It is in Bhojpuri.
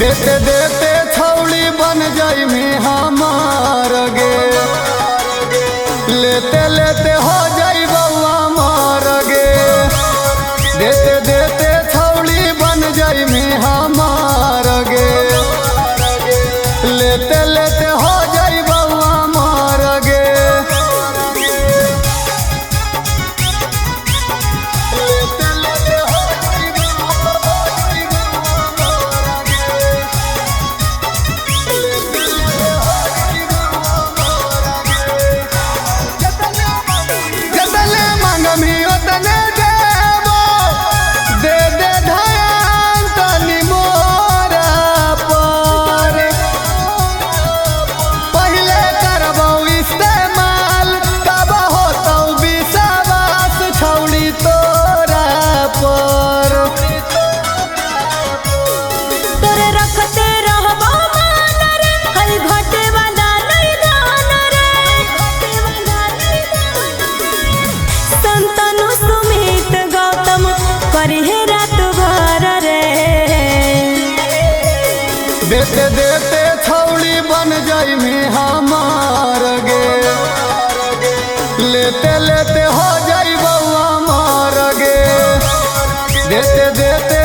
देते देते छौड़ी बन जाई में हमार गे, लेते लेते हो जाई बउआ मार गे। देते देते छौड़ी बन जाई में हमार गे, लेते लेते हो जाई बउआ मार गे। लेते लेते हो जाई बउआ मार गे। जतने मांगमी ओतने देबो, दे दे ध्यान तनी मोरा पर। पहिले करबो इस्तेमाल तब होतौ विश्वास छौड़ी तोरा पर। तोरे रखते रहबो मान रे, हई घटे वाला नहीं दान रे। संतनु सुमित गौतम करिहे रात भर रे। देते देते छौड़ी बन जाई में हमार गे, लेते लेते हो जाई बउआ मार गे। देते देते